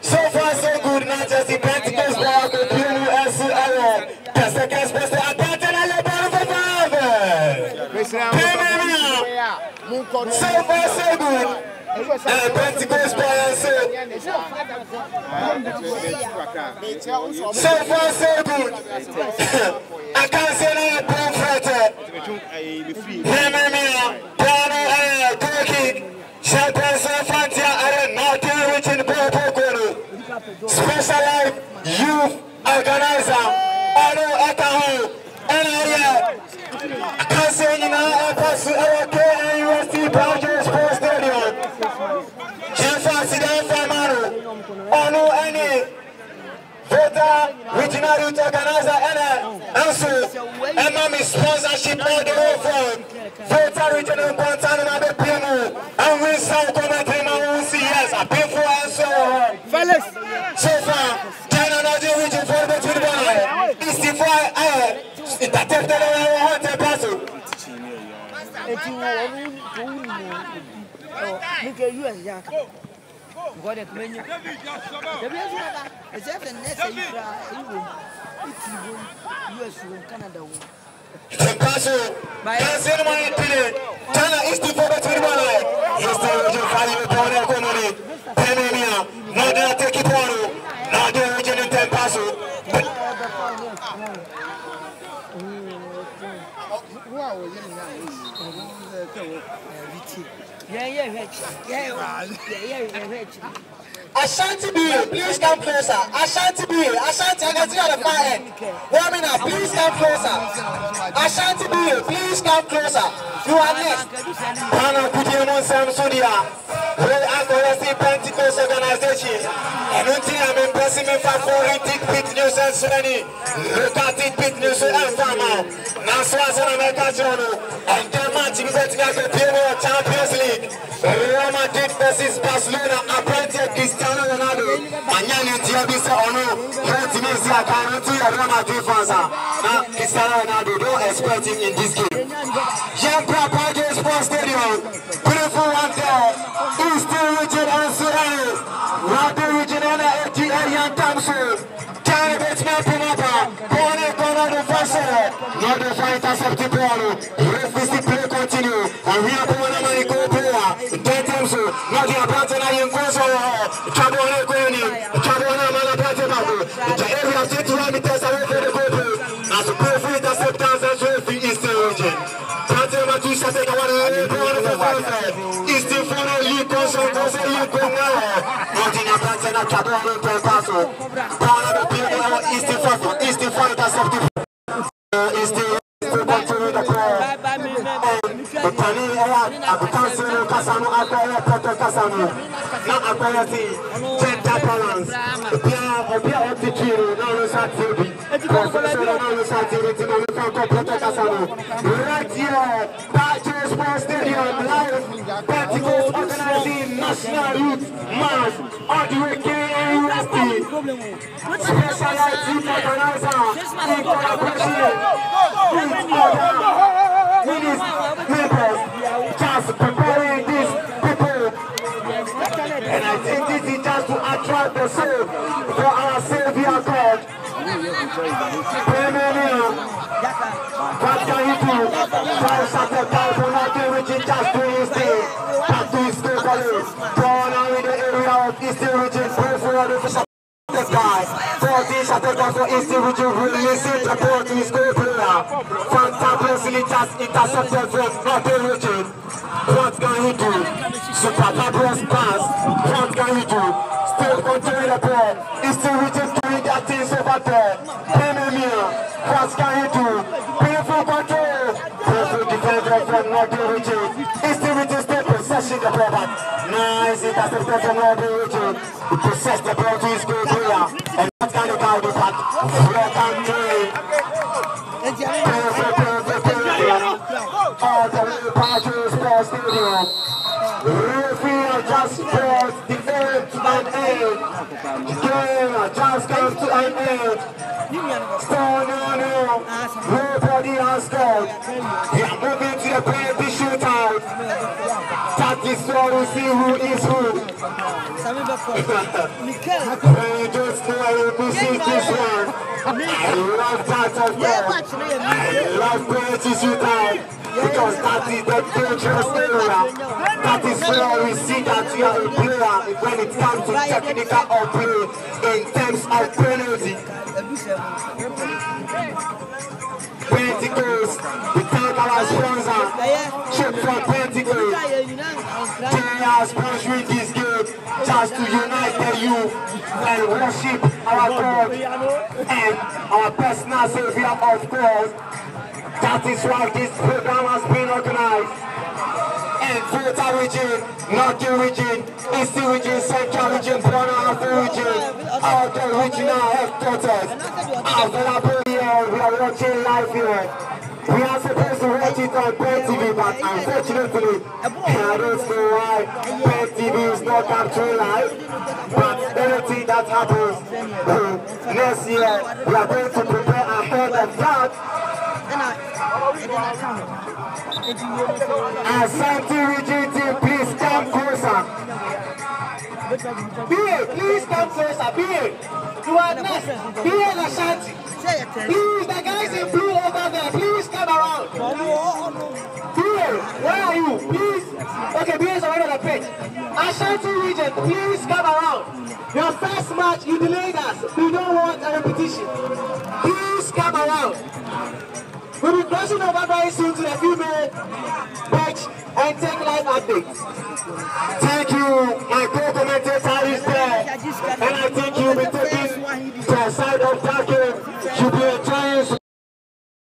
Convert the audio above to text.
So far, so good. Not just the Pentecost Bar, the KNUST. The second special attention and the so far, so good. Pentecost Bar, so far, so good. I can't say that prophet. Hear me, piano, cooking. Champagne, Fantia, and Martin, which in the Specialized Youth Organizer, Ado Atahu, and I can't say you know, I pass our KNUST Brown Sports Stadium. Jeffrey Famaro, Ono Any, Volta, Regional Youth Organizer, and also, and Mommy sponsorship all the way from Volta Regional Guantanamo, the Piano, and we saw commenting on yes, I pay for answer. Felix, so far, China not doing region for the 21. It's the fire, it's a tempted parcel. Look at you and Jack. What a menu. It's just a necessary US Canada. Paso, cancer my opinion. China is the for the 21. He's the region value for the economy. Penania, not the take it one, not the region in Tempaso. Asante B, please come closer. Asante B, Asante, I can see on the far end. Warming up, please come closer. Asante B, please come closer. You are next. Pana Kutiamon Samsudia, World Advocacy Pentecost Organization. Annuity I'm impressing me for foreign pit news and Sunani. Look at it, pit news and Fama. Naswas and America Jono. And then matching betting at the Champions League. Real Madrid versus Barcelona. Apprentice Cristiano Ronaldo. Manyani Diabisa Ono. Health I can't see a Real Madrid fans. Now Cristiano Ronaldo, don't expect him in this game. Stadium. Beautiful one there. Eastern region and Surrey. Water region and area and Tamsu. Candidates mapping up. Corner the first. Not the fighters of the ball. Referee play continue. And we are going to make go player. Dayton, not the Abatan and Koso. Chabone Koni. Chabone Malapatabo. The area of 21 meters away from the goal. As a perfect acceptance as well for Eastern region. Patema to Sateka Eastern Fono, you consult, you go now. Not in Abatan and Chabone Paso. Part of the people Eastern Fono acceptance. Eastern continue the call. The Tani Abutansu Casano Aqua Proto Casano. Not Aquati, Genta Balance. Pia Optikiru, no Sati, Professor no Sati, Proto Casano. Right here, Patrick Sports Stadium live. Pentecost organizing National Youth Mass on the way KNUST. Specialized youth organizer in collaboration with other members, just preparing these people. And I think this is just to attract the soul for our Savior God. What can you do? Try Saturday for nothing which is just to his day. Back to his school college. Born out in the area of Eastern region, pray for the this guy, 14 Shataka for Eastern region, releasing the ball to his goal player. Fantabulously just intercepted from Northern region. What can he do? Super fabulous pass. What can he do? Still controlling the ball. Eastern region doing their things over there. Premier, what can he do? Painful control. Painful defender from Northern region. Eastern region still possessing the ball, but nice intercepted from Northern region. He possessed the ball to his goal player. And what kind of guy is that? What can he do? All the way Patrick Sports Stadium. Referee just brought the end to an end. The game just comes to an end. Still no. Nobody has scored. We are moving to the penalty shootout. That is so we see who is who. I just know I will see this one. I love that of them. I love penalty shootout. Because that is the dangerous area. That is where we see that you are a player when it comes to technical or play in terms of penalty. Pentecost, the thank our sponsor, check for Pentecost. They are sponsoring this game just to unite the youth and worship our God and our personal Savior, of course. That is why this program has been organized. And Volta region, Northern region, Eastern region, Central region, Nunavut region, all the regional headquarters. Available here, we are watching live here. We are supposed to watch it on Pen TV, but unfortunately, I don't know why Pen TV is not capturing live. But anything that happens next year, we are going to prepare ahead of that. Asante region team, please come closer. Be please come closer. Be you are next. Be Asante. Please, the guys in blue over there, please come around. Be where are you? Please. Okay, be already on the pitch. Asante region, please come around. Your first match, you delayed us. We don't want a repetition. Please come around. We'll be crossing over very soon to the female bench and take live updates. Thank you, my